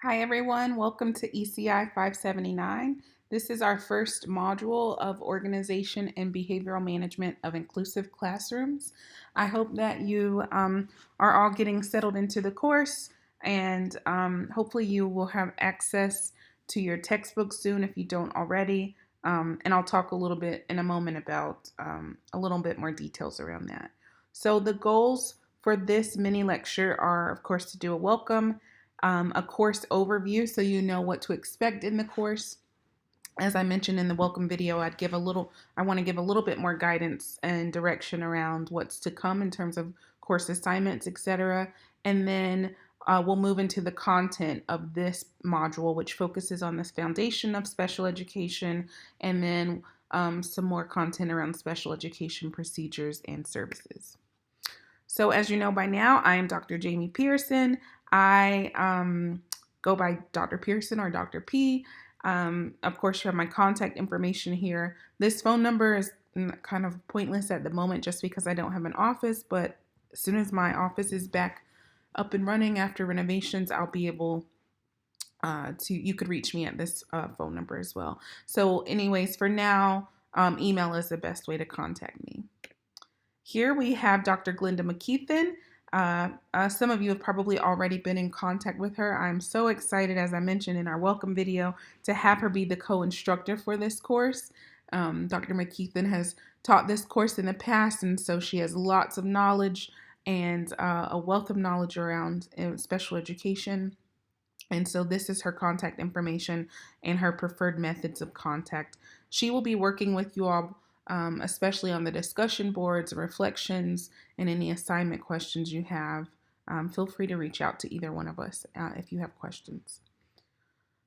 Hi everyone, welcome to ECI 579. This is our first module of Organization and Behavioral Management of Inclusive Classrooms. I hope that you are all getting settled into the course, and hopefully you will have access to your textbook soon if you don't already. And I'll talk a little bit in a moment about a little bit more details around that. So the goals for this mini lecture are, of course, to do a welcome, a course overview so you know what to expect in the course. As I mentioned in the welcome video, I want to give a little bit more guidance and direction around what's to come in terms of course assignments, etc. And then we'll move into the content of this module, which focuses on this foundation of special education, and then some more content around special education procedures and services. So as you know by now, I am Dr. Jamie Pearson. I go by Dr. Pearson or Dr. P. Of course, you have my contact information here. This phone number is kind of pointless at the moment just because I don't have an office, but as soon as my office is back up and running after renovations, I'll be able you could reach me at this phone number as well. So anyways, for now, email is the best way to contact me. Here we have Dr. Glenda McKeithen. Some of you have probably already been in contact with her. I'm so excited, as I mentioned in our welcome video, to have her be the co-instructor for this course. Dr. McKeithen has taught this course in the past, and so she has lots of knowledge and a wealth of knowledge around special education. And so this is her contact information and her preferred methods of contact. She will be working with you all, especially on the discussion boards, reflections, and any assignment questions you have. Feel free to reach out to either one of us if you have questions.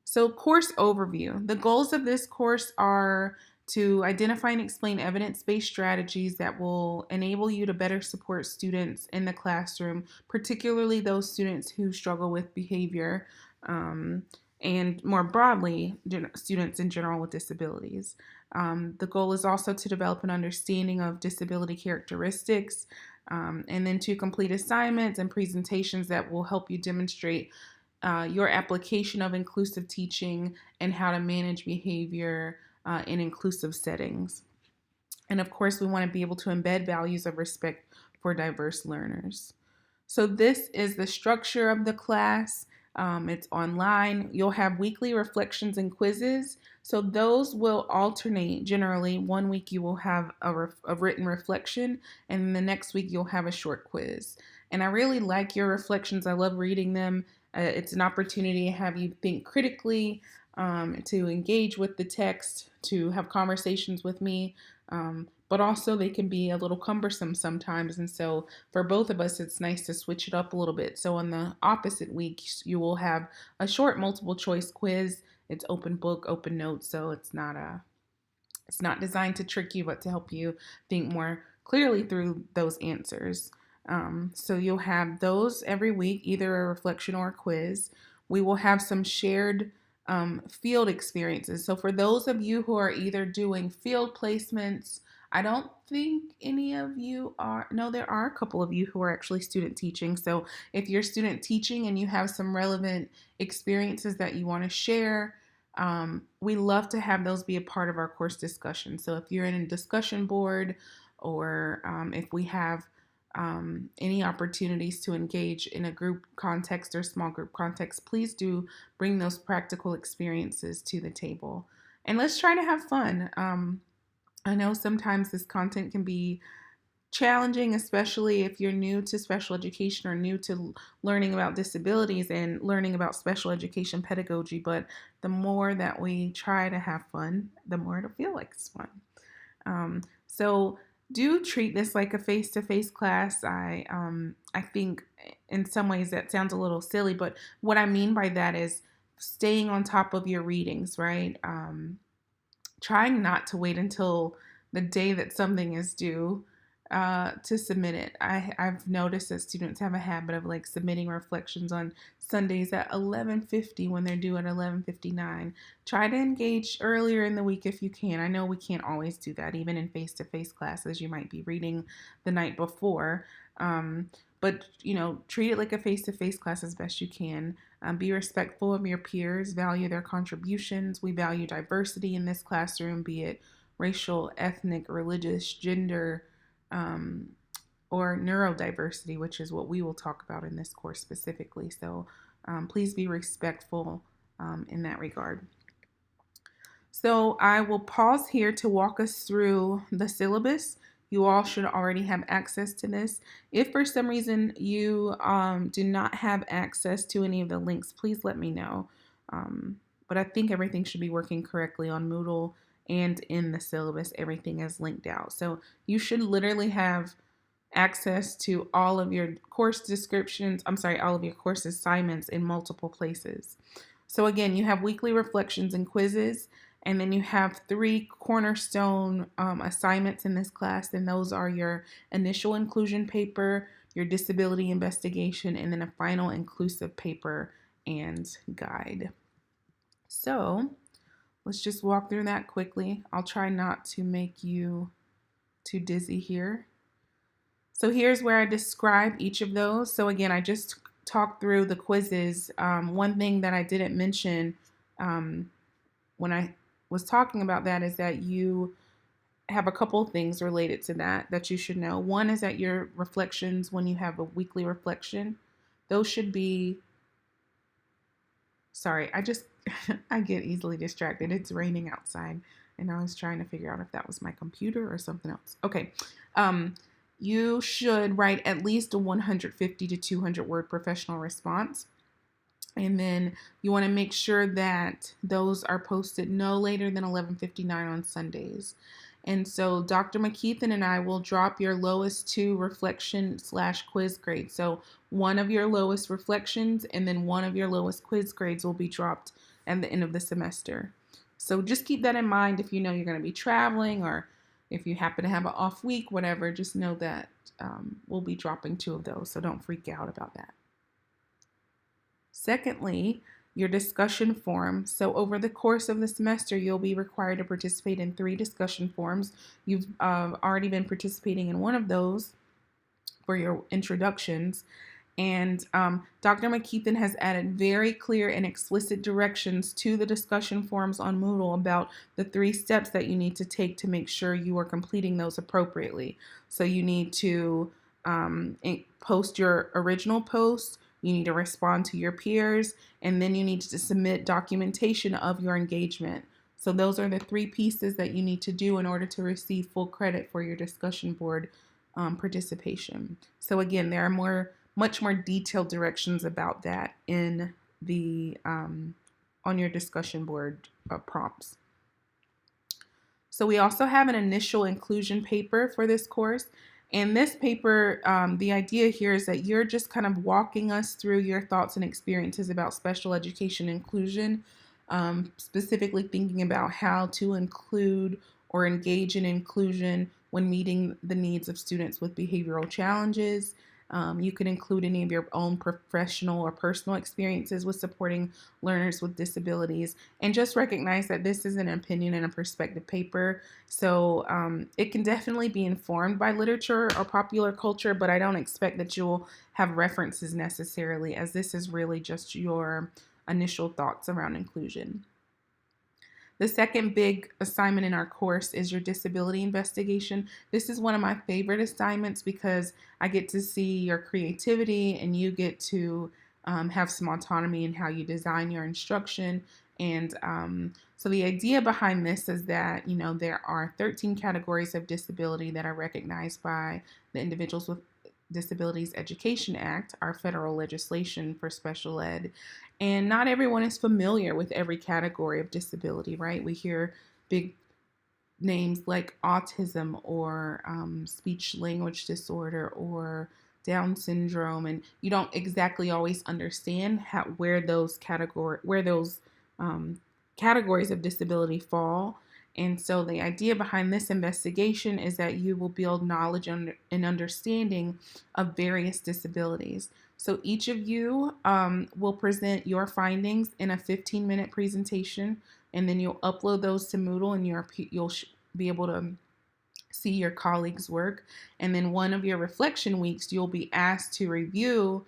So course overview. The goals of this course are to identify and explain evidence-based strategies that will enable you to better support students in the classroom, particularly those students who struggle with behavior, and more broadly, students in general with disabilities. The goal is also to develop an understanding of disability characteristics, and then to complete assignments and presentations that will help you demonstrate your application of inclusive teaching and how to manage behavior in inclusive settings. And of course, we want to be able to embed values of respect for diverse learners. So this is the structure of the class. It's online. You'll have weekly reflections and quizzes. So those will alternate. Generally, one week you will have a written reflection, and the next week you'll have a short quiz. And I really like your reflections. I love reading them. It's an opportunity to have you think critically, to engage with the text, to have conversations with me, but also they can be a little cumbersome sometimes. And so for both of us, it's nice to switch it up a little bit. So on the opposite weeks, you will have a short multiple choice quiz. It's open book, open notes, so it's not designed to trick you, but to help you think more clearly through those answers. So you'll have those every week, either a reflection or a quiz. We will have some shared field experiences. So for those of you who are either doing field placements, I don't think any of you are, no, there are a couple of you who are actually student teaching. So if you're student teaching and you have some relevant experiences that you want to share, we love to have those be a part of our course discussion. So if you're in a discussion board, or if we have any opportunities to engage in a group context or small group context, please do bring those practical experiences to the table. And let's try to have fun. I know sometimes this content can be challenging, especially if you're new to special education or new to learning about disabilities and learning about special education pedagogy, but the more that we try to have fun, the more it'll feel like it's fun. So do treat this like a face-to-face class. I think in some ways that sounds a little silly, but what I mean by that is staying on top of your readings, right? Trying not to wait until the day that something is due to submit it. I've noticed that students have a habit of like submitting reflections on Sundays at 11:50 when they're due at 11:59. Try to engage earlier in the week if you can. I know we can't always do that. Even in face-to-face classes, you might be reading the night before. But treat it like a face-to-face class as best you can. Be respectful of your peers, value their contributions. We value diversity in this classroom, be it racial, ethnic, religious, gender, um, or neurodiversity, which is what we will talk about in this course specifically. So please be respectful in that regard. So I will pause here to walk us through the syllabus. You all should already have access to this. If for some reason you do not have access to any of the links, please let me know. But I think everything should be working correctly on Moodle, and in the syllabus, everything is linked out. So you should literally have access to all of your course descriptions, all of your course assignments in multiple places. So again, you have weekly reflections and quizzes, and then you have 3 cornerstone assignments in this class, and those are your initial inclusion paper, your disability investigation, and then a final inclusive paper and guide. So let's just walk through that quickly. I'll try not to make you too dizzy here. So here's where I describe each of those. So again, I just talked through the quizzes. One thing that I didn't mention when I was talking about that is that you have a couple of things related to that you should know. One is that your reflections, when you have a weekly reflection, those should be, sorry, I get easily distracted. It's raining outside, and I was trying to figure out if that was my computer or something else. Okay. You should write at least a 150 to 200 word professional response. And then you want to make sure that those are posted no later than 11:59 on Sundays. And so Dr. McKeithen and I will drop your lowest 2 reflection/quiz grades. So one of your lowest reflections and then one of your lowest quiz grades will be dropped at the end of the semester. So just keep that in mind if you know you're going to be traveling, or if you happen to have an off week, whatever, just know that we'll be dropping 2 of those. So don't freak out about that. Secondly, your discussion forum. So over the course of the semester, you'll be required to participate in 3 discussion forums. You've already been participating in one of those for your introductions. And Dr. McKeithen has added very clear and explicit directions to the discussion forums on Moodle about the 3 steps that you need to take to make sure you are completing those appropriately. So you need to post your original post, you need to respond to your peers, and then you need to submit documentation of your engagement. So those are the 3 pieces that you need to do in order to receive full credit for your discussion board participation. So again, there are much more detailed directions about that in the on your discussion board prompts. So we also have an initial inclusion paper for this course. And this paper, the idea here is that you're just kind of walking us through your thoughts and experiences about special education inclusion, specifically thinking about how to include or engage in inclusion when meeting the needs of students with behavioral challenges. You can include any of your own professional or personal experiences with supporting learners with disabilities, and just recognize that this is an opinion and a perspective paper. So it can definitely be informed by literature or popular culture, but I don't expect that you'll have references necessarily, as this is really just your initial thoughts around inclusion. The second big assignment in our course is your disability investigation. This is one of my favorite assignments because I get to see your creativity, and you get to have some autonomy in how you design your instruction. And so the idea behind this is that, there are 13 categories of disability that are recognized by the Individuals with Disabilities Education Act, our federal legislation for special ed. And not everyone is familiar with every category of disability, right? We hear big names like autism or speech language disorder or Down syndrome, and you don't exactly always understand where those categories of disability fall. And so the idea behind this investigation is that you will build knowledge and understanding of various disabilities. So each of you will present your findings in a 15-minute presentation, and then you'll upload those to Moodle, and you'll be able to see your colleagues' work. And then one of your reflection weeks, you'll be asked to review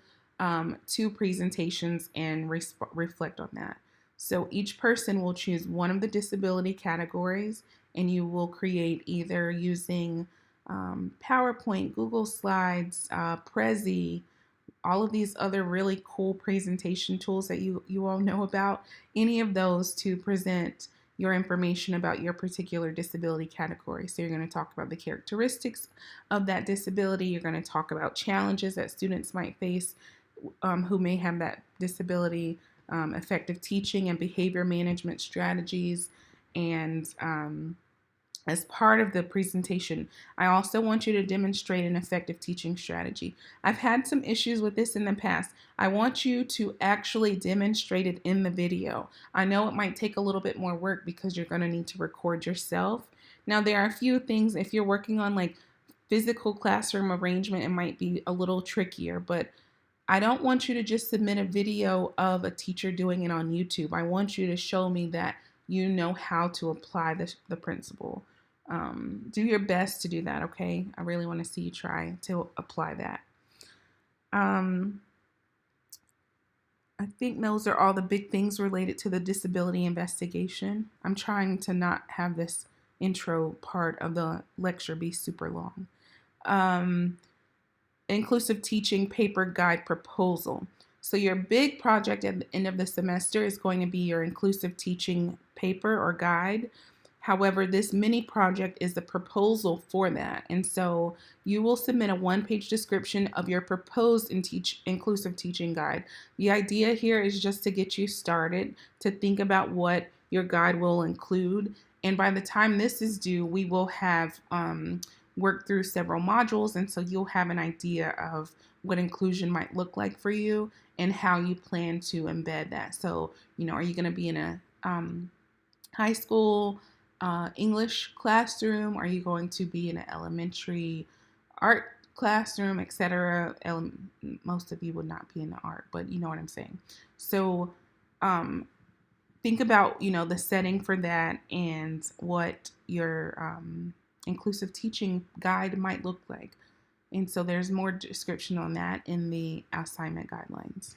two presentations and reflect on that. So each person will choose one of the disability categories, and you will create either using PowerPoint, Google Slides, Prezi, all of these other really cool presentation tools that you all know about, any of those to present your information about your particular disability category. So you're going to talk about the characteristics of that disability. You're going to talk about challenges that students might face who may have that disability, effective teaching and behavior management strategies, and as part of the presentation, I also want you to demonstrate an effective teaching strategy. I've had some issues with this in the past. I want you to actually demonstrate it in the video. I know it might take a little bit more work because you're going to need to record yourself. Now, there are a few things, if you're working on like physical classroom arrangement, it might be a little trickier, but I don't want you to just submit a video of a teacher doing it on YouTube. I want you to show me that you know how to apply the principle. Do your best to do that, okay? I really want to see you try to apply that. I think those are all the big things related to the disability investigation. I'm trying to not have this intro part of the lecture be super long. Inclusive teaching paper guide proposal. So your big project at the end of the semester is going to be your inclusive teaching paper or guide. However, this mini project is the proposal for that. And so you will submit a one-page description of your proposed inclusive teaching guide. The idea here is just to get you started, to think about what your guide will include. And by the time this is due, we will have worked through several modules. And so you'll have an idea of what inclusion might look like for you and how you plan to embed that. So, are you going to be in a high school English classroom? Are you going to be in an elementary art classroom, etc.? Most of you would not be in the art, but you know what I'm saying. So think about, the setting for that and what your inclusive teaching guide might look like. And so there's more description on that in the assignment guidelines.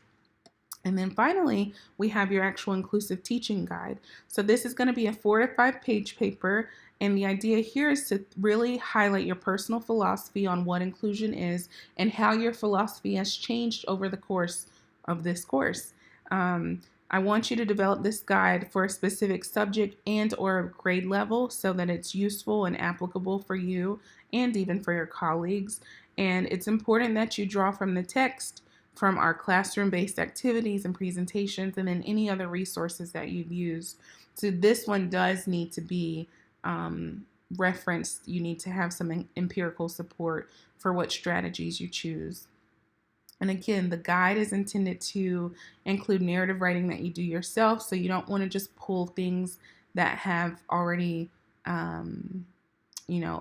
And then finally, we have your actual inclusive teaching guide. So this is going to be a 4 to 5 page paper. And the idea here is to really highlight your personal philosophy on what inclusion is and how your philosophy has changed over the course of this course. I want you to develop this guide for a specific subject and or grade level so that it's useful and applicable for you and even for your colleagues. And it's important that you draw from the text, from our classroom-based activities and presentations, and then any other resources that you've used. So this one does need to be referenced. You need to have some empirical support for what strategies you choose. And again, the guide is intended to include narrative writing that you do yourself, so you don't want to just pull things that have already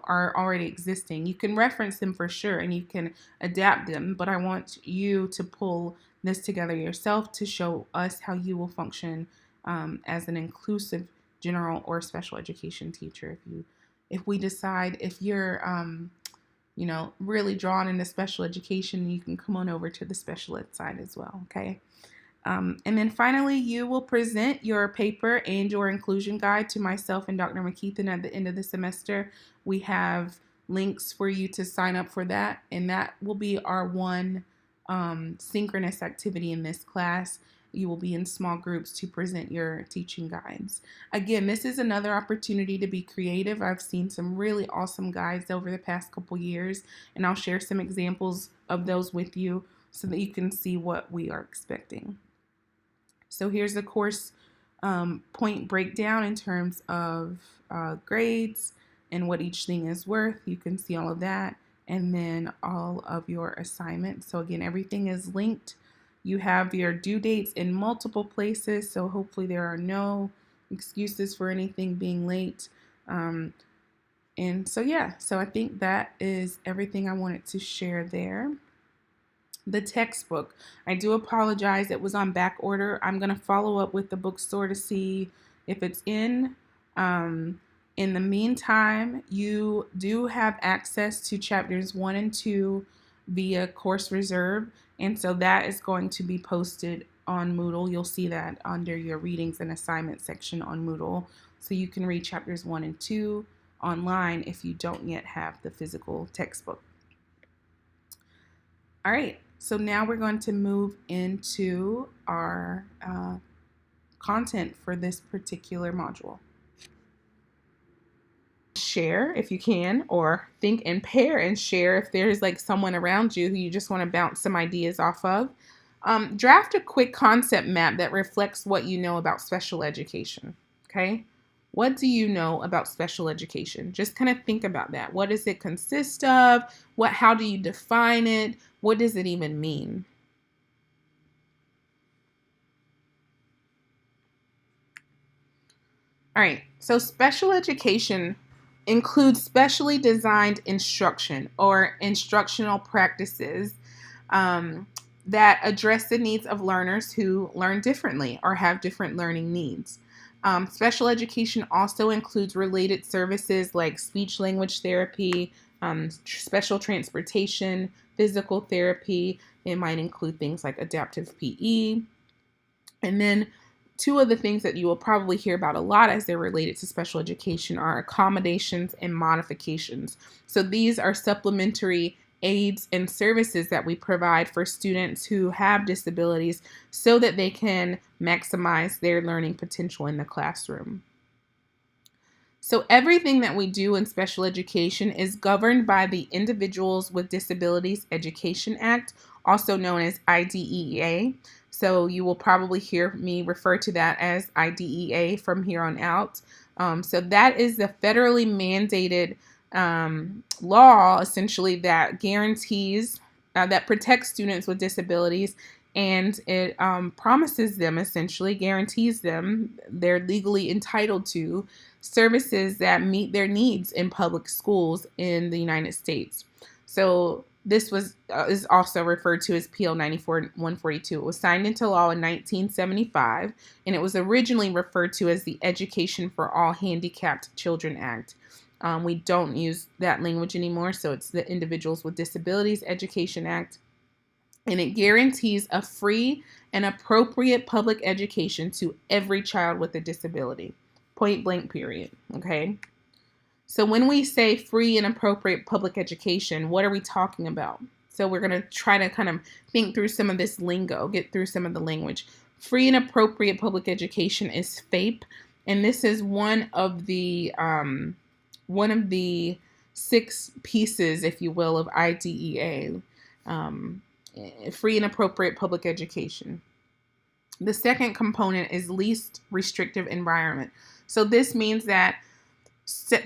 are already existing. You can reference them for sure and you can adapt them, but I want you to pull this together yourself to show us how you will function as an inclusive general or special education teacher. If we decide if you're really drawn into special education, you can come on over to the special ed side as well, okay? And then finally, you will present your paper and your inclusion guide to myself and Dr. McKeithen at the end of the semester. We have links for you to sign up for that, and that will be our one synchronous activity in this class. You will be in small groups to present your teaching guides. Again, this is another opportunity to be creative. I've seen some really awesome guides over the past couple years, and I'll share some examples of those with you so that you can see what we are expecting. So here's the course point breakdown in terms of grades and what each thing is worth. You can see all of that, and then all of your assignments. So again, everything is linked. You have your due dates in multiple places, so hopefully there are no excuses for anything being late. And so I think that is everything I wanted to share there. The textbook, I do apologize, it was on back order. I'm going to follow up with the bookstore to see if it's in. In the meantime, you do have access to chapters 1 and 2 via Course Reserve, and so that is going to be posted on Moodle. You'll see that under your readings and assignments section on Moodle, so you can read chapters 1 and 2 online if you don't yet have the physical textbook. All right, so now we're going to move into our content for this particular module. Share if you can, or think and pair and share if there's like someone around you who you just want to bounce some ideas off of. Draft a quick concept map that reflects what you know about special education. Okay, what do you know about special education? Just kind of think about that. What does it consist of? How do you define it? What does it even mean? All right, so special education includes specially designed instruction or instructional practices that address the needs of learners who learn differently or have different learning needs. Special education also includes related services like speech language therapy, special transportation, physical therapy. It might include things like adaptive PE. And then two of the things that you will probably hear about a lot as they're related to special education are accommodations and modifications. So these are supplementary aids and services that we provide for students who have disabilities so that they can maximize their learning potential in the classroom. So everything that we do in special education is governed by the Individuals with Disabilities Education Act, also known as IDEA. So you will probably hear me refer to that as IDEA from here on out. So that is the federally mandated law, essentially, that guarantees, that protects students with disabilities, and it promises them, essentially guarantees them, they're legally entitled to services that meet their needs in public schools in the United States. So this is also referred to as PL 94-142. It was signed into law in 1975, and it was originally referred to as the Education for All Handicapped Children Act. We don't use that language anymore, so it's the Individuals with Disabilities Education Act, and it guarantees a free and appropriate public education to every child with a disability. Point blank, period. Okay. So when we say free and appropriate public education, what are we talking about? So we're going to try to kind of think through some of this lingo, get through some of the language. Free and appropriate public education is FAPE, and this is one of the 6 pieces, if you will, of IDEA. Free and appropriate public education. The second component is least restrictive environment. So this means that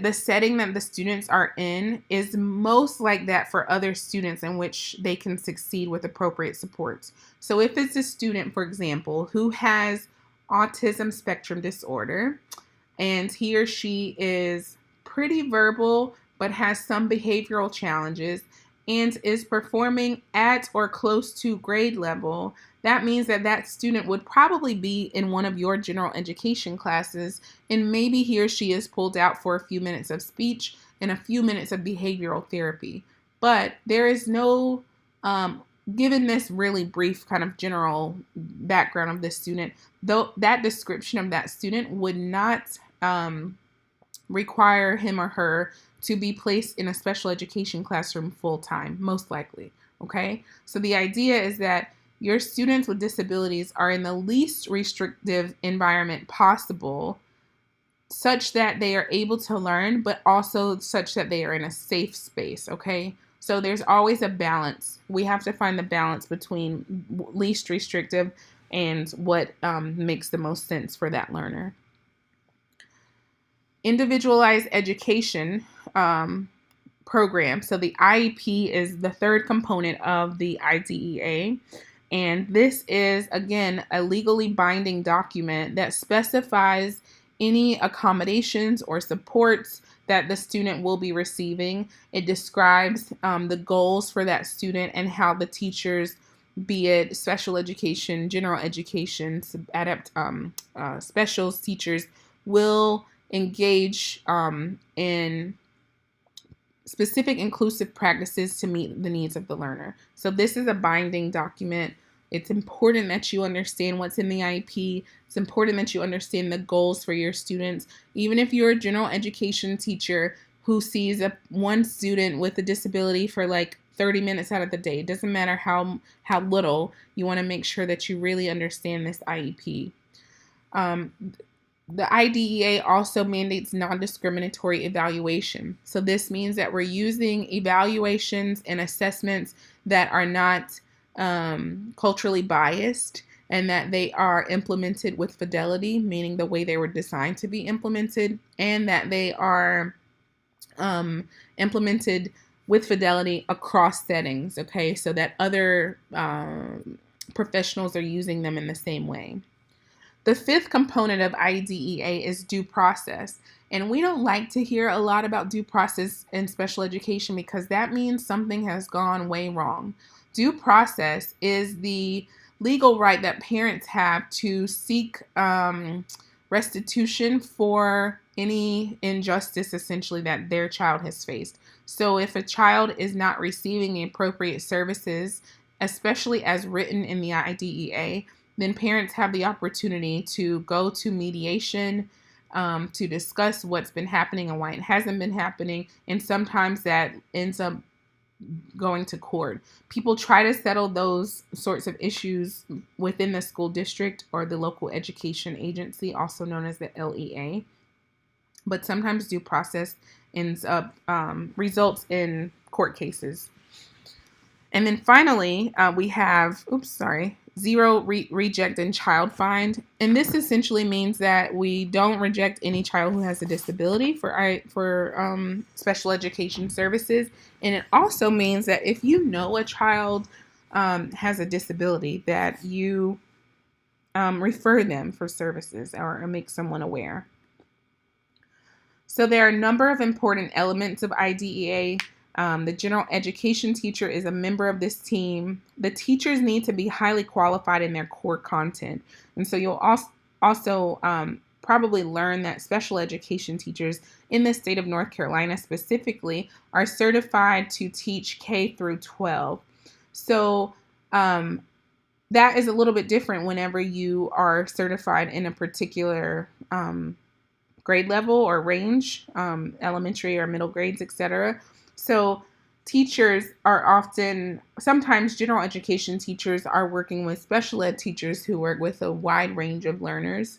the setting that the students are in is most like that for other students in which they can succeed with appropriate supports. So if it's a student, for example, who has autism spectrum disorder, and he or she is pretty verbal but has some behavioral challenges and is performing at or close to grade level, that means that that student would probably be in one of your general education classes, and maybe he or she is pulled out for a few minutes of speech and a few minutes of behavioral therapy. But there is no, given this really brief kind of general background of this student, though that description of that student would not require him or her to be placed in a special education classroom full time, most likely. Okay, so the idea is that your students with disabilities are in the least restrictive environment possible, such that they are able to learn, but also such that they are in a safe space. Okay, so there's always a balance. We have to find the balance between least restrictive and what makes the most sense for that learner. Individualized education program. So the IEP is the third component of the IDEA. And this is, again, a legally binding document that specifies any accommodations or supports that the student will be receiving. It describes the goals for that student and how the teachers, be it special education, general education, specials teachers, will engage in specific inclusive practices to meet the needs of the learner. So this is a binding document. It's important that you understand what's in the IEP. It's important that you understand the goals for your students. Even if you're a general education teacher who sees one student with a disability for like 30 minutes out of the day, it doesn't matter how little, you want to make sure that you really understand this IEP. The IDEA also mandates non-discriminatory evaluation. So this means that we're using evaluations and assessments that are not culturally biased, and that they are implemented with fidelity, meaning the way they were designed to be implemented, and that they are implemented with fidelity across settings, okay, so that other professionals are using them in the same way. The fifth component of IDEA is due process. And we don't like to hear a lot about due process in special education because that means something has gone way wrong. Due process is the legal right that parents have to seek restitution for any injustice, essentially, that their child has faced. So if a child is not receiving the appropriate services, especially as written in the IDEA, then parents have the opportunity to go to mediation, to discuss what's been happening and why it hasn't been happening. And sometimes that ends up going to court. People try to settle those sorts of issues within the school district or the local education agency, also known as the LEA. But sometimes due process ends up results in court cases. And then finally, we have, zero reject and child find. And this essentially means that we don't reject any child who has a disability for special education services. And it also means that if you know a child has a disability, that you refer them for services or make someone aware. So there are a number of important elements of IDEA. The general education teacher is a member of this team. The teachers need to be highly qualified in their core content. And so you'll also probably learn that special education teachers in the state of North Carolina specifically are certified to teach K through 12. So that is a little bit different whenever you are certified in a particular grade level or range, elementary or middle grades, etc. So teachers are sometimes general education teachers are working with special ed teachers who work with a wide range of learners.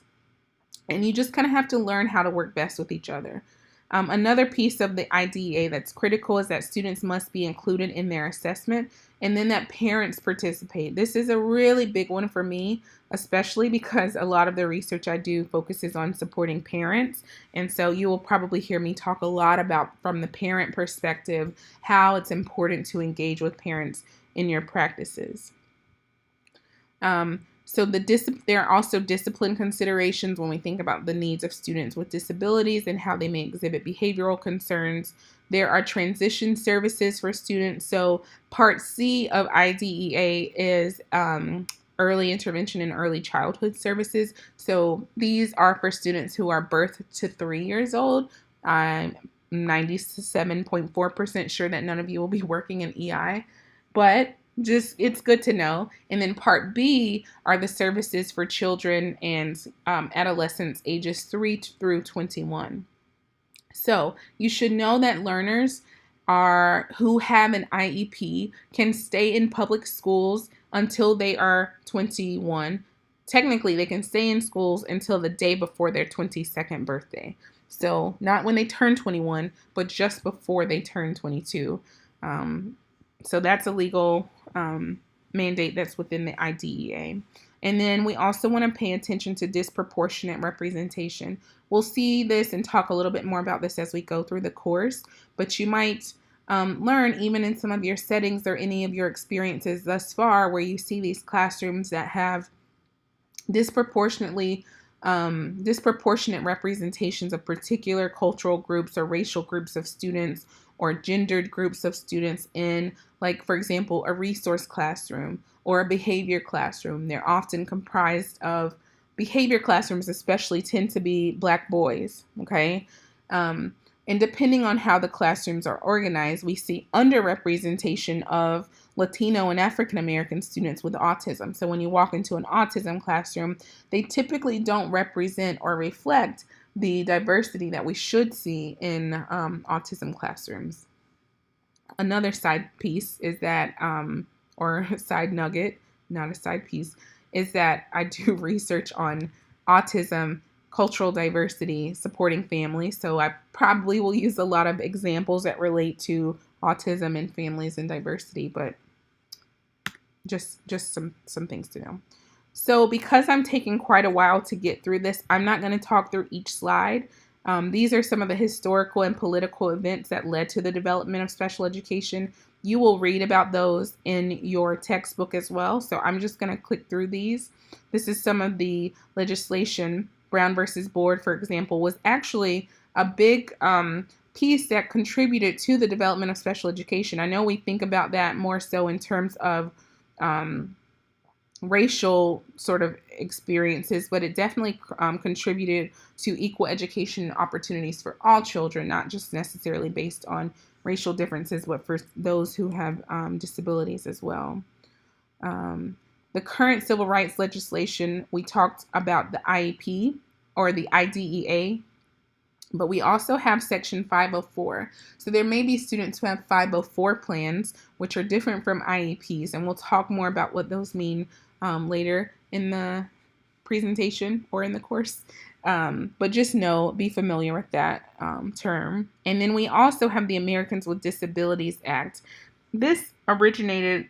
And you just kind of have to learn how to work best with each other. Another piece of the IDEA that's critical is that students must be included in their assessment, and then that parents participate. This is a really big one for me, especially because a lot of the research I do focuses on supporting parents. And so you will probably hear me talk a lot about, from the parent perspective, how it's important to engage with parents in your practices. So there are also discipline considerations when we think about the needs of students with disabilities and how they may exhibit behavioral concerns. There are transition services for students. So Part C of IDEA is early intervention and early childhood services. So these are for students who are birth to 3 years old. I'm 97.4% sure that none of you will be working in EI, but it's good to know. And then Part B are the services for children and adolescents ages 3 through 21. So you should know that learners who have an IEP can stay in public schools until they are 21. Technically, they can stay in schools until the day before their 22nd birthday. So not when they turn 21, but just before they turn 22. So that's a legal mandate that's within the IDEA. And then we also want to pay attention to disproportionate representation. We'll see this and talk a little bit more about this as we go through the course, but you might learn even in some of your settings or any of your experiences thus far where you see these classrooms that have disproportionate representations of particular cultural groups or racial groups of students or gendered groups of students in, like, for example, a resource classroom or a behavior classroom. They're often comprised of behavior classrooms, especially tend to be Black boys, okay? And depending on how the classrooms are organized, we see underrepresentation of Latino and African American students with autism. So when you walk into an autism classroom, they typically don't represent or reflect the diversity that we should see in autism classrooms. Another side piece is that, or side nugget, not a side piece, is that I do research on autism, cultural diversity, supporting families. So I probably will use a lot of examples that relate to autism and families and diversity, but just some things to know. So because I'm taking quite a while to get through this, I'm not going to talk through each slide. These are some of the historical and political events that led to the development of special education. You will read about those in your textbook as well. So I'm just going to click through these. This is some of the legislation. Brown versus Board, for example, was actually a big piece that contributed to the development of special education. I know we think about that more so in terms of racial sort of experiences, but it definitely contributed to equal education opportunities for all children, not just necessarily based on racial differences, but for those who have disabilities as well. The current civil rights legislation, we talked about the IEP or the IDEA, but we also have Section 504. So there may be students who have 504 plans, which are different from IEPs, and we'll talk more about what those mean later in the presentation or in the course. But just be familiar with that term. And then we also have the Americans with Disabilities Act. This originated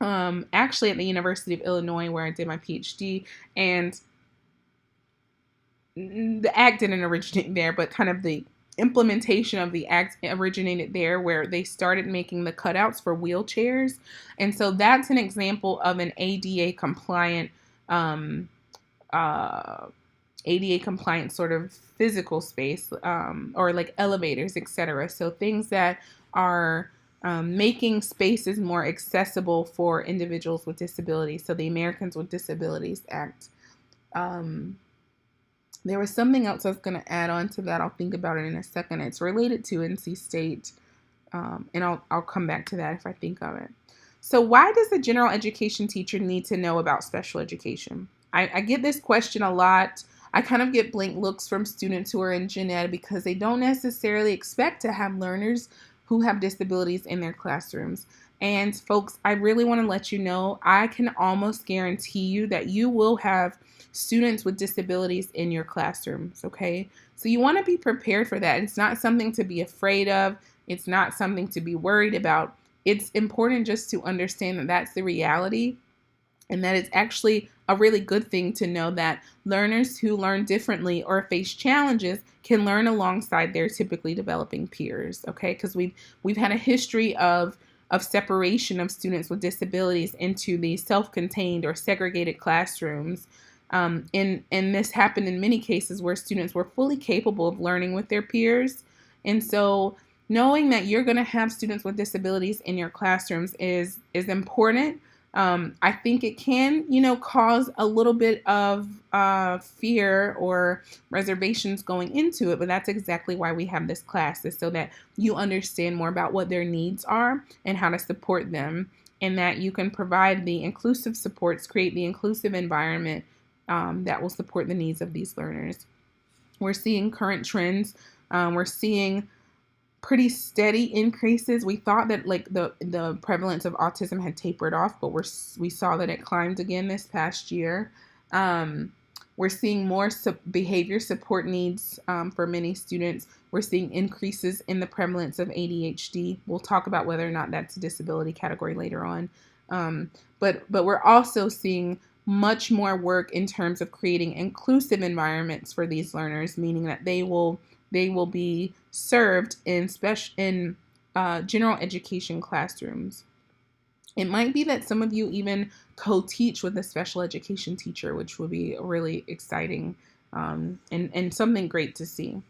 actually at the University of Illinois, where I did my PhD, and the act didn't originate there, but kind of the implementation of the act originated there, where they started making the cutouts for wheelchairs. And so that's an example of an ADA compliant sort of physical space, or like elevators, etc. So things that are making spaces more accessible for individuals with disabilities. So the Americans with Disabilities Act. There was something else I was going to add on to that. I'll think about it in a second. It's related to NC State, and I'll come back to that if I think of it. So why does the general education teacher need to know about special education? I get this question a lot. I kind of get blank looks from students who are in gen ed because they don't necessarily expect to have learners who have disabilities in their classrooms. And folks, I really want to let you know, I can almost guarantee you that you will have students with disabilities in your classrooms, okay? So you want to be prepared for that. It's not something to be afraid of. It's not something to be worried about. It's important just to understand that that's the reality, and that it's actually a really good thing to know that learners who learn differently or face challenges can learn alongside their typically developing peers, okay? Because we've had a history of separation of students with disabilities into these self-contained or segregated classrooms. And this happened in many cases where students were fully capable of learning with their peers. And so knowing that you're going to have students with disabilities in your classrooms is important. I think it can, cause a little bit of fear or reservations going into it, but that's exactly why we have this class, is so that you understand more about what their needs are and how to support them, and that you can provide the inclusive supports, create the inclusive environment that will support the needs of these learners. We're seeing current trends. We're seeing pretty steady increases. We thought that the prevalence of autism had tapered off, but we saw that it climbed again this past year. We're seeing more behavior support needs for many students. We're seeing increases in the prevalence of ADHD. We'll talk about whether or not that's a disability category later on. But we're also seeing much more work in terms of creating inclusive environments for these learners, meaning that they will be served in general education classrooms. It might be that some of you even co-teach with a special education teacher, which would be really exciting and something great to see.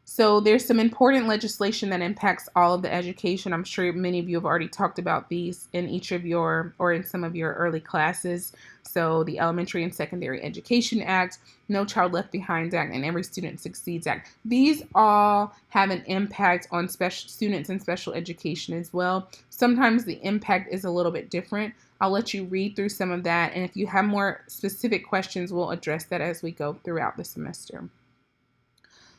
So there's some important legislation that impacts all of the education. I'm sure many of you have already talked about these in each of your or in some of your early classes. So the Elementary and Secondary Education Act, No Child Left Behind Act, and Every Student Succeeds Act. These all have an impact on special students in special education as well. Sometimes the impact is a little bit different. I'll let you read through some of that, and if you have more specific questions, we'll address that as we go throughout the semester.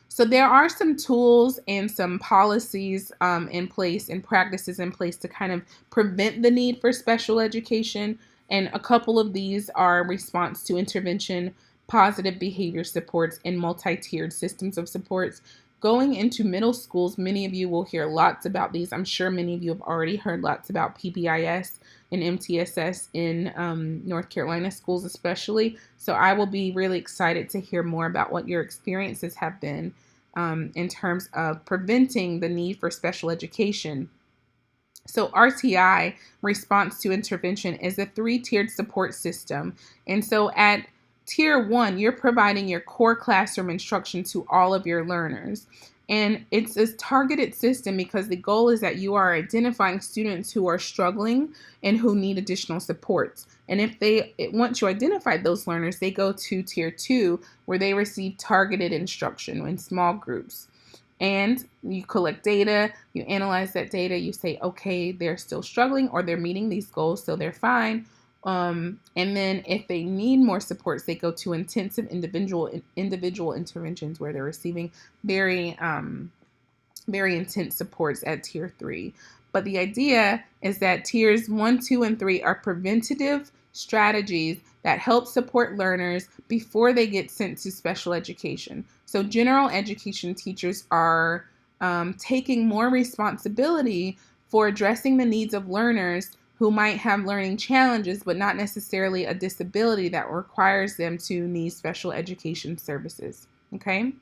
So there are some tools and some policies in place and practices in place to kind of prevent the need for special education. And a couple of these are response to intervention, positive behavior supports, and multi-tiered systems of supports. Going into middle schools, many of you will hear lots about these. I'm sure many of you have already heard lots about PBIS and MTSS in North Carolina schools especially. So I will be really excited to hear more about what your experiences have been in terms of preventing the need for special education. So RTI, response to intervention, is a 3-tiered support system. And so at Tier 1, you're providing your core classroom instruction to all of your learners. And it's a targeted system because the goal is that you are identifying students who are struggling and who need additional supports. And once you identify those learners, they go to Tier 2, where they receive targeted instruction in small groups. And you collect data, you analyze that data, you say, okay, they're still struggling or they're meeting these goals, so they're fine. And then if they need more supports, they go to intensive individual interventions where they're receiving very intense supports at Tier 3. But the idea is that Tiers 1, 2, and 3 are preventative strategies that help support learners before they get sent to special education. So general education teachers are taking more responsibility for addressing the needs of learners who might have learning challenges, but not necessarily a disability that requires them to need special education services. Okay?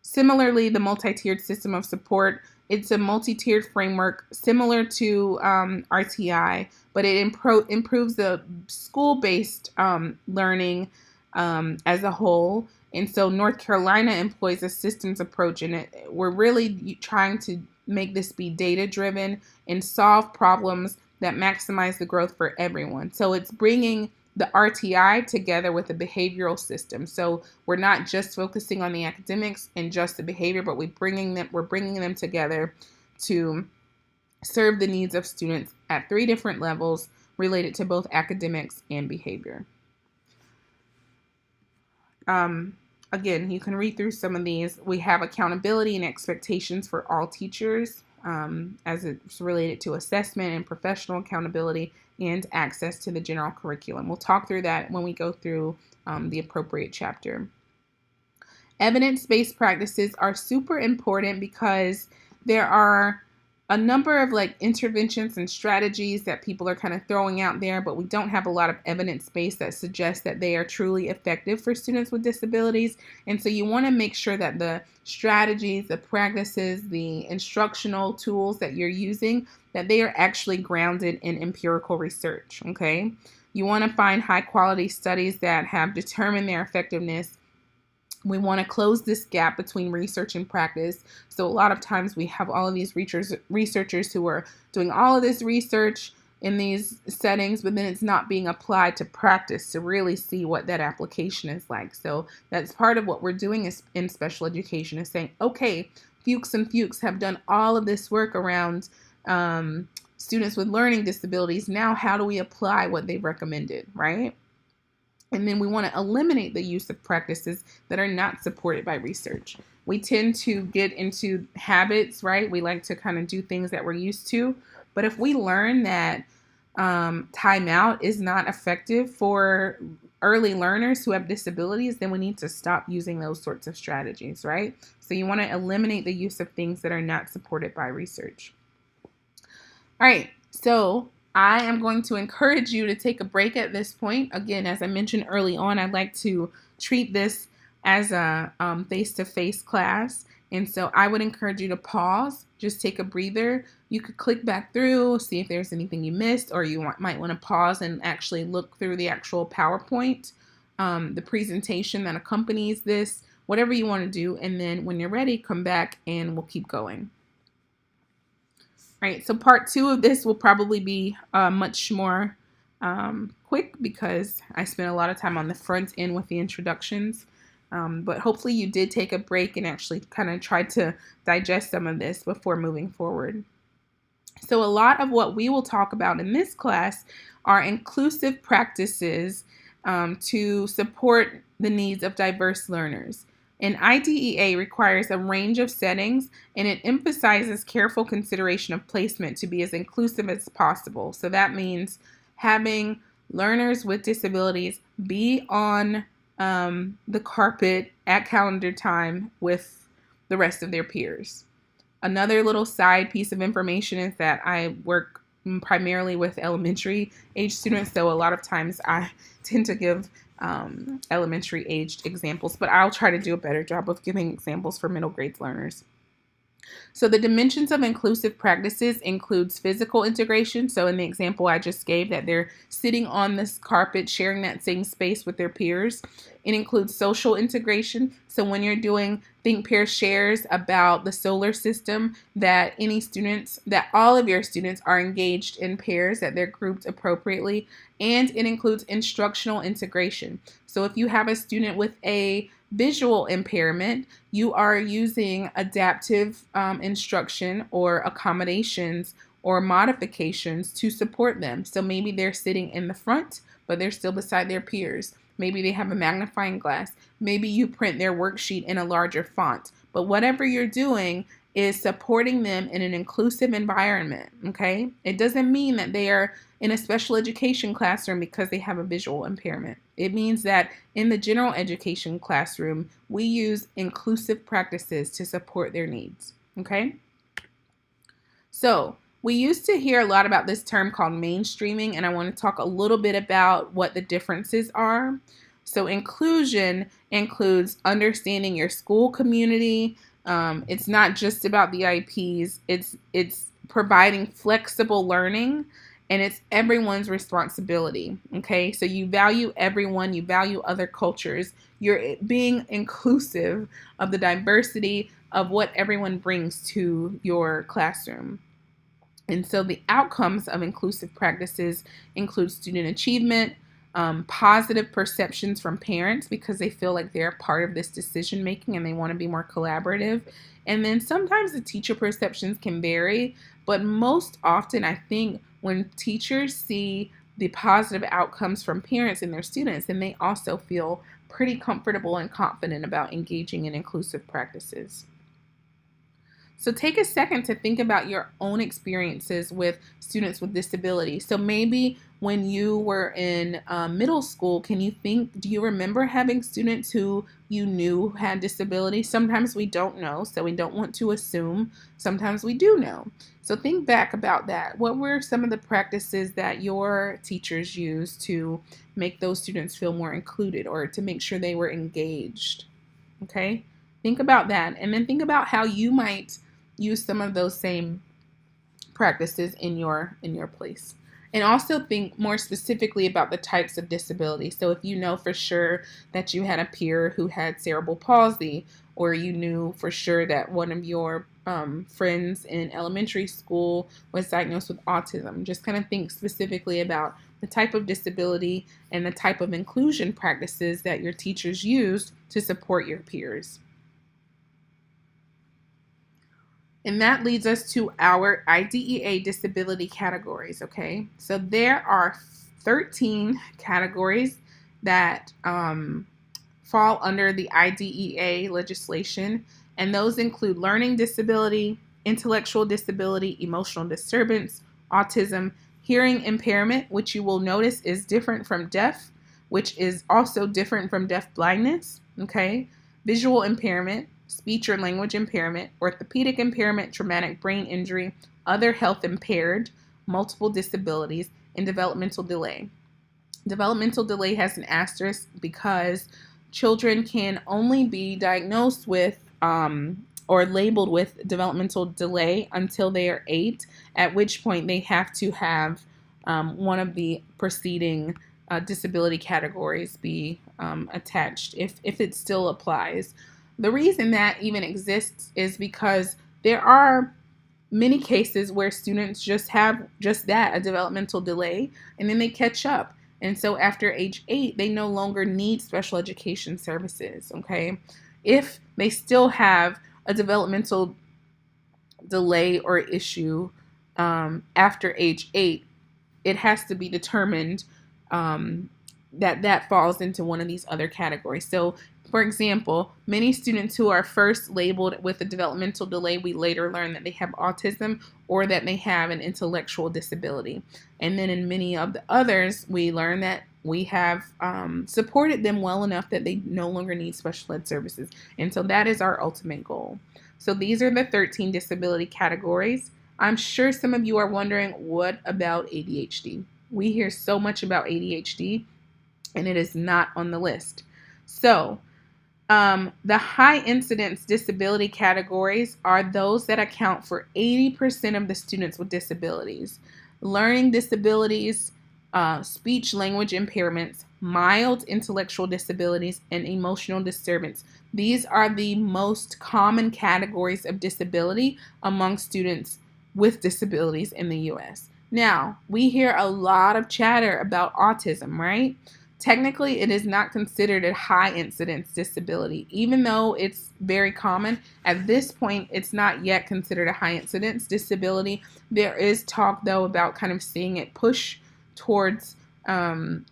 Similarly, the multi-tiered system of support, it's a multi-tiered framework similar to RTI, but it improves the school-based learning as a whole. And so North Carolina employs a systems approach, and we're really trying to make this be data-driven and solve problems that maximize the growth for everyone. So it's bringing the RTI together with the behavioral system. So we're not just focusing on the academics and just the behavior, but we're bringing them together to serve the needs of students at 3 different levels related to both academics and behavior. Again, you can read through some of these. We have accountability and expectations for all teachers as it's related to assessment and professional accountability and access to the general curriculum. We'll talk through that when we go through the appropriate chapter. Evidence-based practices are super important because there are a number of interventions and strategies that people are kind of throwing out there, but we don't have a lot of evidence base that suggests that they are truly effective for students with disabilities. And so you want to make sure that the strategies, the practices, the instructional tools that you're using, that they are actually grounded in empirical research, okay? You want to find high quality studies that have determined their effectiveness. We want to close this gap between research and practice. So a lot of times we have all of these researchers who are doing all of this research in these settings, but then it's not being applied to practice to really see what that application is like. So that's part of what we're doing in special education, is saying, okay, Fuchs and Fuchs have done all of this work around students with learning disabilities. Now, how do we apply what they've recommended, right? And then we want to eliminate the use of practices that are not supported by research. We tend to get into habits, right? We like to kind of do things that we're used to. But if we learn that timeout is not effective for early learners who have disabilities, then we need to stop using those sorts of strategies, right? So you want to eliminate the use of things that are not supported by research. All right, so I am going to encourage you to take a break at this point. Again, as I mentioned early on, I'd like to treat this as a face-to-face class. And so I would encourage you to pause, just take a breather. You could click back through, see if there's anything you missed, or you might want to pause and actually look through the actual PowerPoint, the presentation that accompanies this, whatever you want to do. And then when you're ready, come back and we'll keep going. All right, so part 2 of this will probably be much more quick because I spent a lot of time on the front end with the introductions. But hopefully you did take a break and actually kind of try to digest some of this before moving forward. So a lot of what we will talk about in this class are inclusive practices to support the needs of diverse learners. An IDEA requires a range of settings, and it emphasizes careful consideration of placement to be as inclusive as possible. So that means having learners with disabilities be on the carpet at calendar time with the rest of their peers. Another little side piece of information is that I work primarily with elementary age students, so a lot of times I tend to give elementary aged examples, but I'll try to do a better job of giving examples for middle grade learners. So the dimensions of inclusive practices includes physical integration. So in the example I just gave, that they're sitting on this carpet, sharing that same space with their peers. It includes social integration. So when you're doing Think Pair Shares about the solar system, that all of your students are engaged in pairs, that they're grouped appropriately. And it includes instructional integration. So if you have a student with a visual impairment, you are using adaptive instruction or accommodations or modifications to support them. So maybe they're sitting in the front, but they're still beside their peers. Maybe they have a magnifying glass. Maybe you print their worksheet in a larger font. But whatever you're doing is supporting them in an inclusive environment, okay? It doesn't mean that they are in a special education classroom because they have a visual impairment. It means that in the general education classroom, we use inclusive practices to support their needs, okay? So we used to hear a lot about this term called mainstreaming, and I want to talk a little bit about what the differences are. So inclusion includes understanding your school community. It's not just about the IEPs. It's providing flexible learning, and it's everyone's responsibility, okay? So you value everyone, you value other cultures. You're being inclusive of the diversity of what everyone brings to your classroom. And so the outcomes of inclusive practices include student achievement, positive perceptions from parents because they feel like they're part of this decision making and they want to be more collaborative. And then sometimes the teacher perceptions can vary, but most often I think when teachers see the positive outcomes from parents and their students, then they also feel pretty comfortable and confident about engaging in inclusive practices. So take a second to think about your own experiences with students with disabilities. So maybe when you were in middle school, do you remember having students who you knew had disabilities? Sometimes we don't know, so we don't want to assume. Sometimes we do know. So think back about that. What were some of the practices that your teachers used to make those students feel more included or to make sure they were engaged? Okay? Think about that, and then think about how you might use some of those same practices in your place. And also think more specifically about the types of disability. So if you know for sure that you had a peer who had cerebral palsy, or you knew for sure that one of your friends in elementary school was diagnosed with autism, just kind of think specifically about the type of disability and the type of inclusion practices that your teachers used to support your peers. And that leads us to our IDEA disability categories, okay? So there are 13 categories that fall under the IDEA legislation, and those include learning disability, intellectual disability, emotional disturbance, autism, hearing impairment, which you will notice is different from deaf, which is also different from deaf blindness, okay? Visual impairment, speech or language impairment, orthopedic impairment, traumatic brain injury, other health impaired, multiple disabilities, and developmental delay. Developmental delay has an asterisk because children can only be diagnosed with or labeled with developmental delay until they are 8, at which point they have to have one of the preceding disability categories be attached if it still applies. The reason that even exists is because there are many cases where students just have just that, a developmental delay, and then they catch up. And so after age 8, they no longer need special education services, okay? If they still have a developmental delay or issue after age 8, it has to be determined that falls into one of these other categories. So, for example, many students who are first labeled with a developmental delay, we later learn that they have autism or that they have an intellectual disability. And then in many of the others, we learn that we have supported them well enough that they no longer need special ed services. And so that is our ultimate goal. So these are the 13 disability categories. I'm sure some of you are wondering, what about ADHD? We hear so much about ADHD, and it is not on the list. So the high incidence disability categories are those that account for 80% of the students with disabilities. Learning disabilities, speech language impairments, mild intellectual disabilities, and emotional disturbance. These are the most common categories of disability among students with disabilities in the U.S. Now, we hear a lot of chatter about autism, right? Technically, it is not considered a high incidence disability. Even though it's very common, at this point, it's not yet considered a high incidence disability. There is talk, though, about kind of seeing it push towards that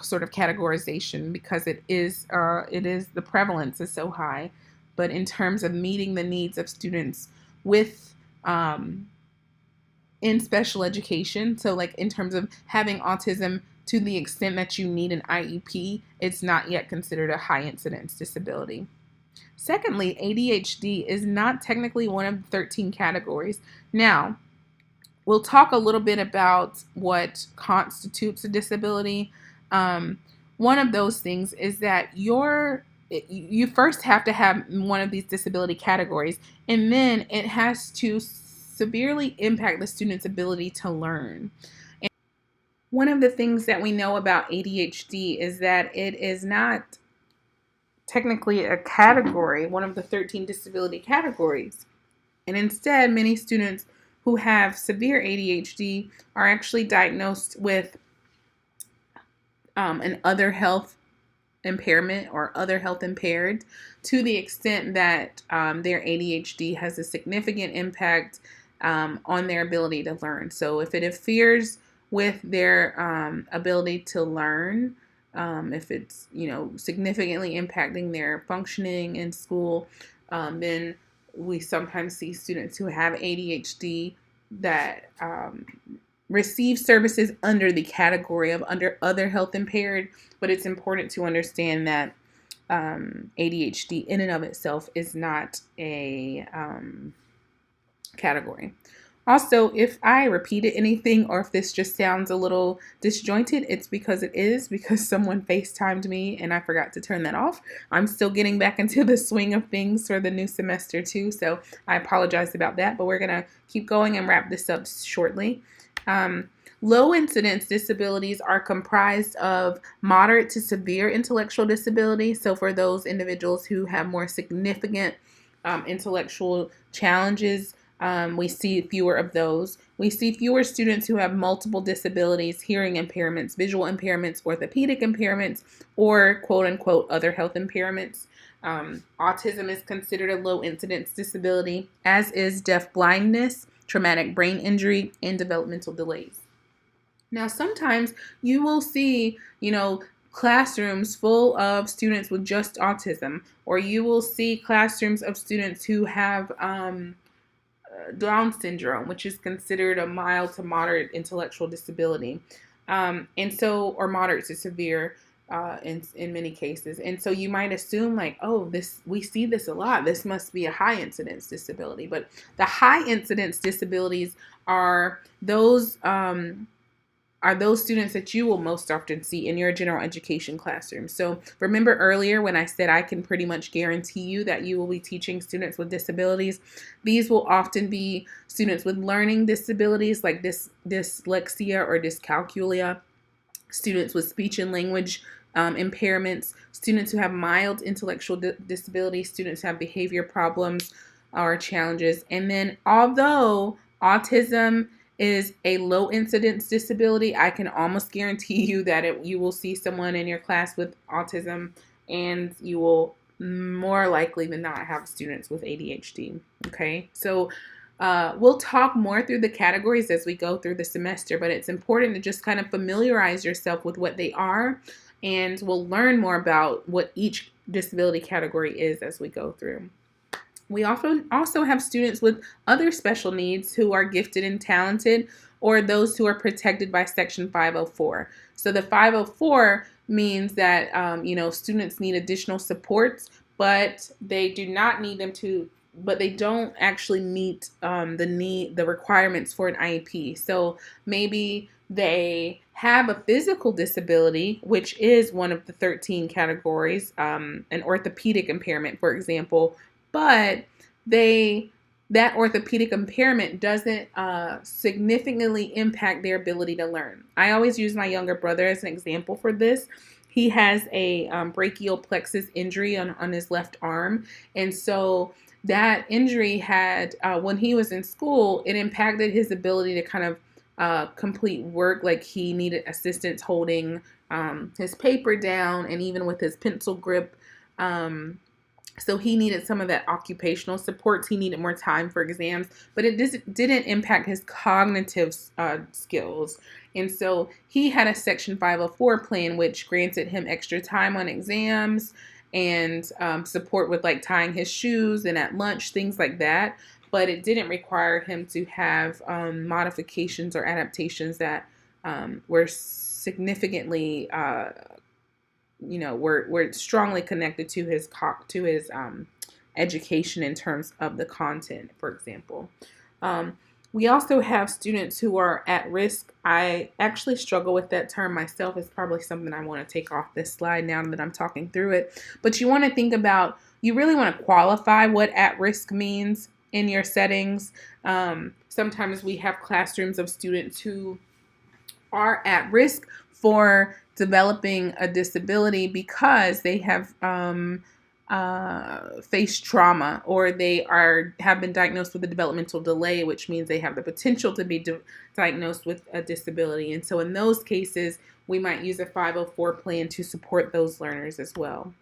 sort of categorization, because it is the prevalence is so high. But in terms of meeting the needs of students with in special education, so like in terms of having autism to the extent that you need an IEP, it's not yet considered a high incidence disability. Secondly, ADHD is not technically one of the 13 categories. Now, we'll talk a little bit about what constitutes a disability. One of those things is that you first have to have one of these disability categories, and then it has to severely impact the student's ability to learn. And one of the things that we know about ADHD is that it is not technically a category, one of the 13 disability categories. And instead, many students who have severe ADHD are actually diagnosed with an other health impairment or other health impaired, to the extent that their ADHD has a significant impact on their ability to learn. So if it interferes with their ability to learn, if it's significantly impacting their functioning in school, then we sometimes see students who have ADHD that receive services under the category of under other health impaired. But it's important to understand that ADHD in and of itself is not a category. Also, if I repeated anything or if this just sounds a little disjointed, it's because someone FaceTimed me and I forgot to turn that off. I'm still getting back into the swing of things for the new semester too, so I apologize about that, but we're going to keep going and wrap this up shortly. Low incidence disabilities are comprised of moderate to severe intellectual disability. So for those individuals who have more significant intellectual challenges, we see fewer of those. We see fewer students who have multiple disabilities, hearing impairments, visual impairments, orthopedic impairments, or quote unquote other health impairments. Autism is considered a low incidence disability, as is deaf blindness, traumatic brain injury, and developmental delays. Now, sometimes you will see, classrooms full of students with just autism, or you will see classrooms of students who have Down syndrome, which is considered a mild to moderate intellectual disability, or moderate to severe in many cases. And so you might assume we see this a lot. This must be a high incidence disability. But the high incidence disabilities are those students that you will most often see in your general education classroom. So remember earlier when I said I can pretty much guarantee you that you will be teaching students with disabilities. These will often be students with learning disabilities like dyslexia or dyscalculia, students with speech and language impairments, students who have mild intellectual disability, students who have behavior problems or challenges. And then although autism is a low incidence disability, I can almost guarantee you that you will see someone in your class with autism, and you will more likely than not have students with ADHD. Okay, so we'll talk more through the categories as we go through the semester, but it's important to just kind of familiarize yourself with what they are, and we'll learn more about what each disability category is as we go through. We often also have students with other special needs who are gifted and talented, or those who are protected by Section 504. So the 504 means that students need additional supports, but they do not need them to. But they don't actually meet the requirements for an IEP. So maybe they have a physical disability, which is one of the 13 categories, an orthopedic impairment, for example, but that orthopedic impairment doesn't significantly impact their ability to learn. I always use my younger brother as an example for this. He has a brachial plexus injury on his left arm, and so that injury had, when he was in school, it impacted his ability to kind of complete work. Like he needed assistance holding his paper down, and even with his pencil grip. So he needed some of that occupational supports. He needed more time for exams, but it didn't impact his cognitive skills. And so he had a Section 504 plan, which granted him extra time on exams and support with like tying his shoes and at lunch, things like that. But it didn't require him to have modifications or adaptations that were significantly were strongly connected to his education in terms of the content, for example. We also have students who are at risk. I actually struggle with that term myself. It's probably something I want to take off this slide now that I'm talking through it. But you want to think about, you really want to qualify what at risk means in your settings. Sometimes we have classrooms of students who are at risk for developing a disability because they have faced trauma, or they have been diagnosed with a developmental delay, which means they have the potential to be diagnosed with a disability. And so in those cases, we might use a 504 plan to support those learners as well.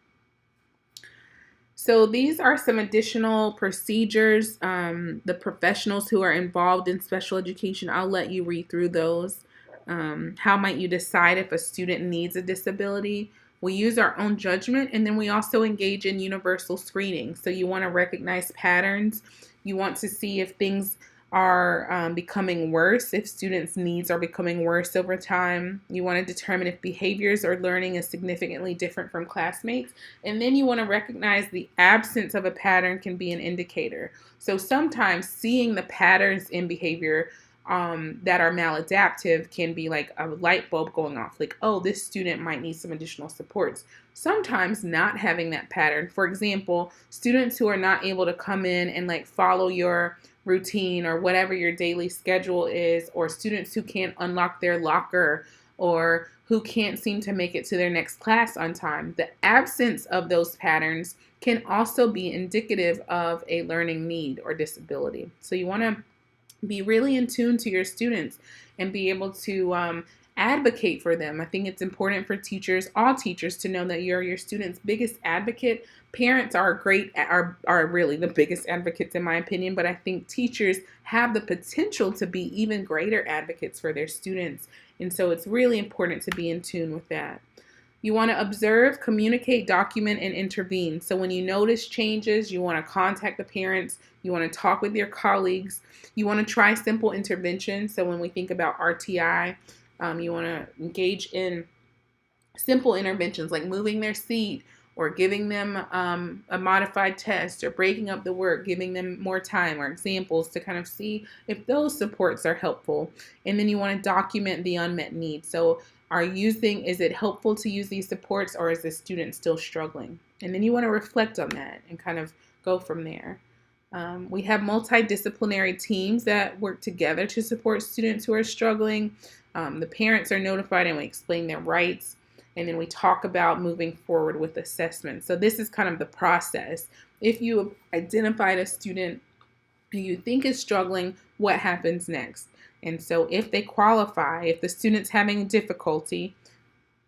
So these are some additional procedures. The professionals who are involved in special education, I'll let you read through those. How might you decide if a student needs a disability? We use our own judgment, and then we also engage in universal screening. So you want to recognize patterns. You want to see if things are becoming worse, if students' needs are becoming worse over time. You want to determine if behaviors or learning is significantly different from classmates. And then you want to recognize the absence of a pattern can be an indicator. So sometimes seeing the patterns in behavior that are maladaptive can be like a light bulb going off, like, oh, this student might need some additional supports. Sometimes not having that pattern, for example, students who are not able to come in and like follow your routine or whatever your daily schedule is, or students who can't unlock their locker, or who can't seem to make it to their next class on time. The absence of those patterns can also be indicative of a learning need or disability. So you want to be really in tune to your students and be able to advocate for them. I think it's important for teachers, all teachers, to know that you're your students' biggest advocate. Parents are really the biggest advocates in my opinion, but I think teachers have the potential to be even greater advocates for their students. And so it's really important to be in tune with that. You want to observe, communicate, document, and intervene. So when you notice changes, you want to contact the parents. You want to talk with your colleagues. You want to try simple interventions. So when we think about RTI, you want to engage in simple interventions like moving their seat, or giving them a modified test, or breaking up the work, giving them more time, or examples to kind of see if those supports are helpful. And then you want to document the unmet need. So is it helpful to use these supports, or is the student still struggling? And then you want to reflect on that and kind of go from there. We have multidisciplinary teams that work together to support students who are struggling. The parents are notified, and we explain their rights. and then we talk about moving forward with assessment. So this is kind of the process. If you identified a student who you think is struggling, what happens next? And so if they qualify, if the student's having difficulty,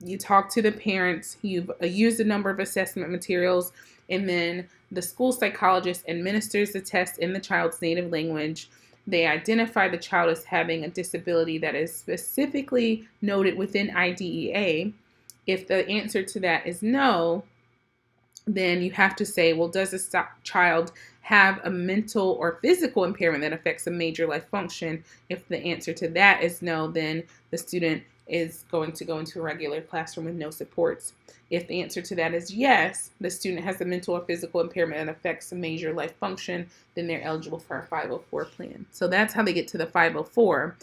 you talk to the parents, you've used a number of assessment materials, and then the school psychologist administers the test in the child's native language. They identify the child as having a disability that is specifically noted within IDEA. If the answer to that is no, then you have to say, well, does this child have a mental or physical impairment that affects a major life function? If the answer to that is no, then the student is going to go into a regular classroom with no supports. If the answer to that is yes, the student has a mental or physical impairment that affects a major life function, then they're eligible for a 504 plan. So that's how they get to the 504.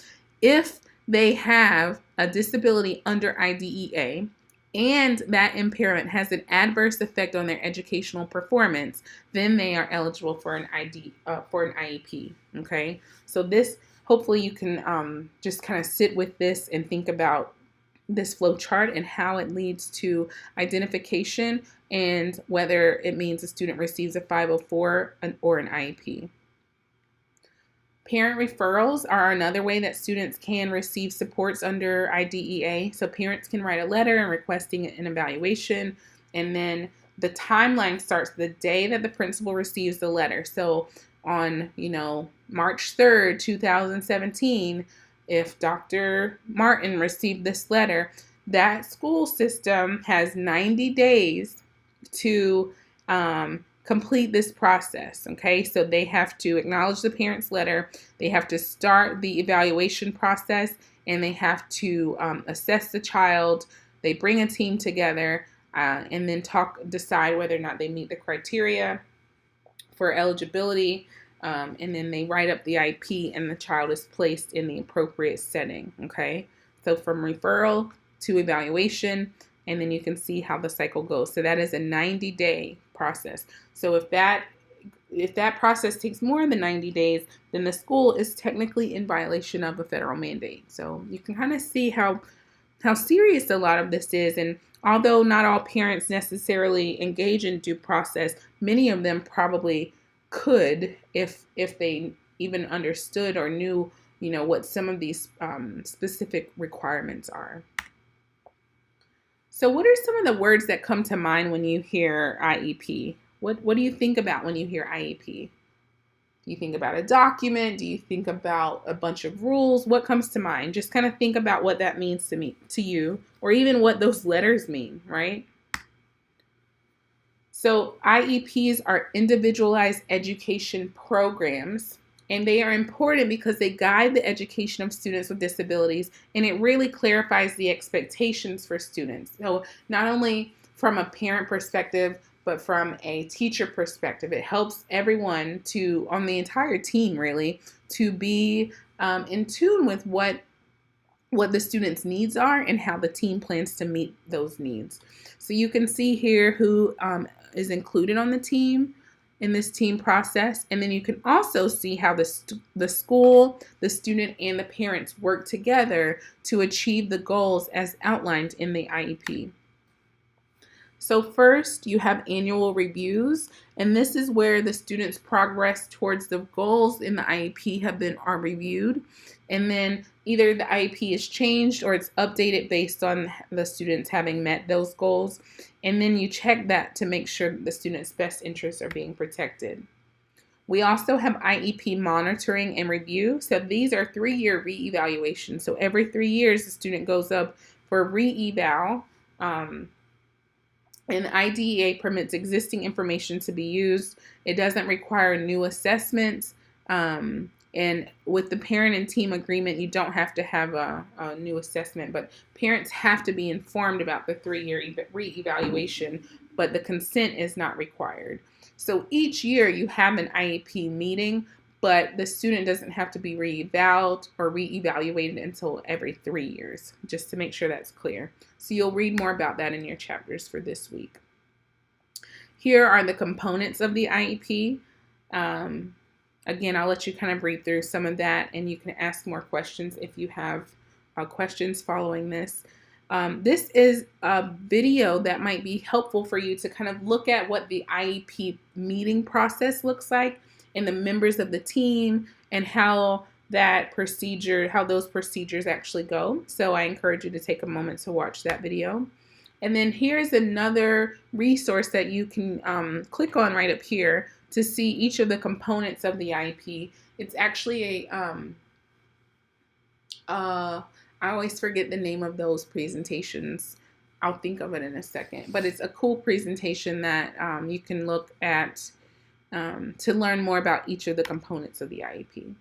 If they have a disability under IDEA and that impairment has an adverse effect on their educational performance, then they are eligible for an IEP. Okay, so this, hopefully you can just kind of sit with this and think about this flow chart and how it leads to identification and whether it means a student receives a 504 or an IEP. Parent referrals are another way that students can receive supports under IDEA. So parents can write a letter and requesting an evaluation, and then the timeline starts the day that the principal receives the letter. So on, March 3rd, 2017, if Dr. Martin received this letter, that school system has 90 days to complete this process. Okay, so they have to acknowledge the parent's letter, they have to start the evaluation process, and they have to assess the child. They bring a team together and then decide whether or not they meet the criteria for eligibility, and then they write up the IEP and the child is placed in the appropriate setting. Okay, so from referral to evaluation, and then you can see how the cycle goes. So that is a 90-day process. So if that process takes more than 90 days, then the school is technically in violation of a federal mandate. So you can kind of see how serious a lot of this is. And although not all parents necessarily engage in due process, many of them probably could if they even understood or knew, what some of these specific requirements are. So what are some of the words that come to mind when you hear IEP? What do you think about when you hear IEP? Do you think about a document? Do you think about a bunch of rules? What comes to mind? Just kind of think about what that means to you, or even what those letters mean, right? So IEPs are individualized education programs, and they are important because they guide the education of students with disabilities, and it really clarifies the expectations for students. So not only from a parent perspective, but from a teacher perspective, it helps everyone on the entire team really, to be in tune with what the students' needs are and how the team plans to meet those needs. So you can see here who is included on the team in this team process, and then you can also see how the school, the student, and the parents work together to achieve the goals as outlined in the IEP. So first, you have annual reviews, and this is where the students' progress towards the goals in the IEP are reviewed, and then either the IEP is changed or it's updated based on the students having met those goals, and then you check that to make sure the students' best interests are being protected. We also have IEP monitoring and review. So these are 3-year reevaluations. So every 3 years, the student goes up for re-eval. And IDEA permits existing information to be used. It doesn't require new assessments. And with the parent and team agreement, you don't have to have a new assessment, but parents have to be informed about the 3-year reevaluation, but the consent is not required. So each year you have an IEP meeting, but the student doesn't have to be re-evaluated or reevaluated until every 3 years, just to make sure that's clear. So you'll read more about that in your chapters for this week. Here are the components of the IEP. Again, I'll let you kind of read through some of that, and you can ask more questions if you have questions following this. This is a video that might be helpful for you to kind of look at what the IEP meeting process looks like and the members of the team and how those procedures actually go. So I encourage you to take a moment to watch that video. And then here's another resource that you can click on right up here to see each of the components of the IEP. It's actually I always forget the name of those presentations. I'll think of it in a second. But it's a cool presentation that you can look at to learn more about each of the components of the IEP.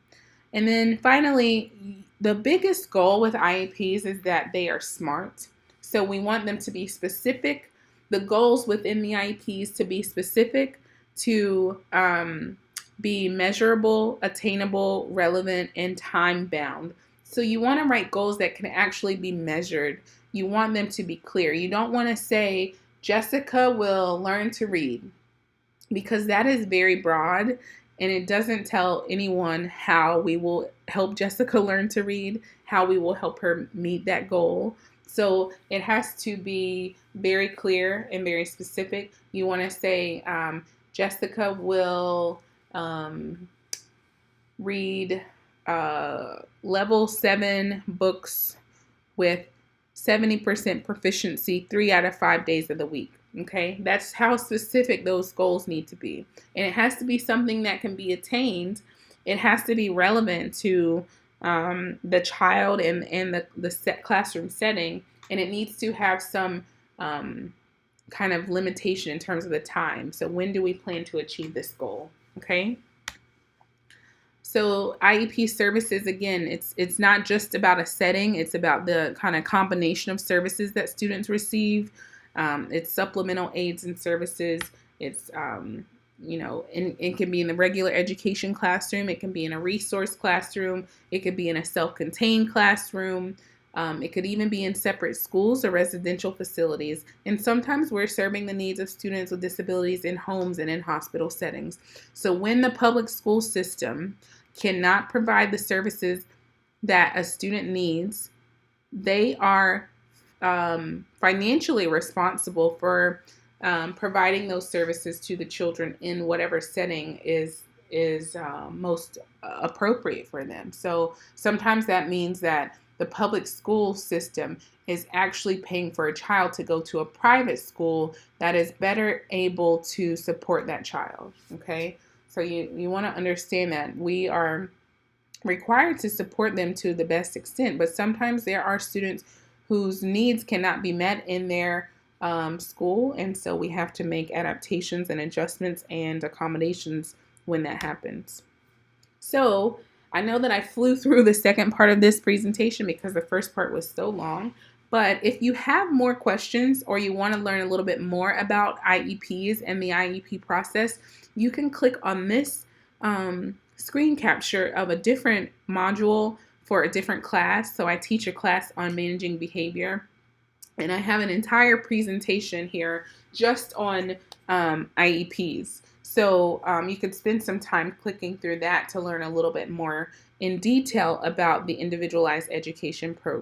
And then finally, the biggest goal with IEPs is that they are smart. So we want them to be specific. The goals within the IEPs to be specific, to be measurable, attainable, relevant, and time-bound. So you want to write goals that can actually be measured. You want them to be clear. You don't want to say, Jessica will learn to read, because that is very broad and it doesn't tell anyone how we will help Jessica learn to read, how we will help her meet that goal. So it has to be very clear and very specific. You want to say, Jessica will read level 7 books with 70% proficiency 3 out of 5 days of the week. Okay, that's how specific those goals need to be. And it has to be something that can be attained. It has to be relevant to the child and the classroom setting. And it needs to have some kind of limitation in terms of the time. So when do we plan to achieve this goal? Okay. So IEP services, again, it's not just about a setting. It's about the kind of combination of services that students receive. It's supplemental aids and services. It's, it can be in the regular education classroom. It can be in a resource classroom. It could be in a self-contained classroom. It could even be in separate schools or residential facilities. And sometimes we're serving the needs of students with disabilities in homes and in hospital settings. So when the public school system cannot provide the services that a student needs, they are financially responsible for providing those services to the children in whatever setting is most appropriate for them. So sometimes that means that the public school system is actually paying for a child to go to a private school that is better able to support that child. Okay, so you want to understand that we are required to support them to the best extent, but sometimes there are students whose needs cannot be met in their school, and so we have to make adaptations and adjustments and accommodations when that happens. So I know that I flew through the second part of this presentation because the first part was so long, but if you have more questions or you want to learn a little bit more about IEPs and the IEP process, you can click on this screen capture of a different module for a different class. So I teach a class on managing behavior, and I have an entire presentation here just on IEPs. So you could spend some time clicking through that to learn a little bit more in detail about the individualized education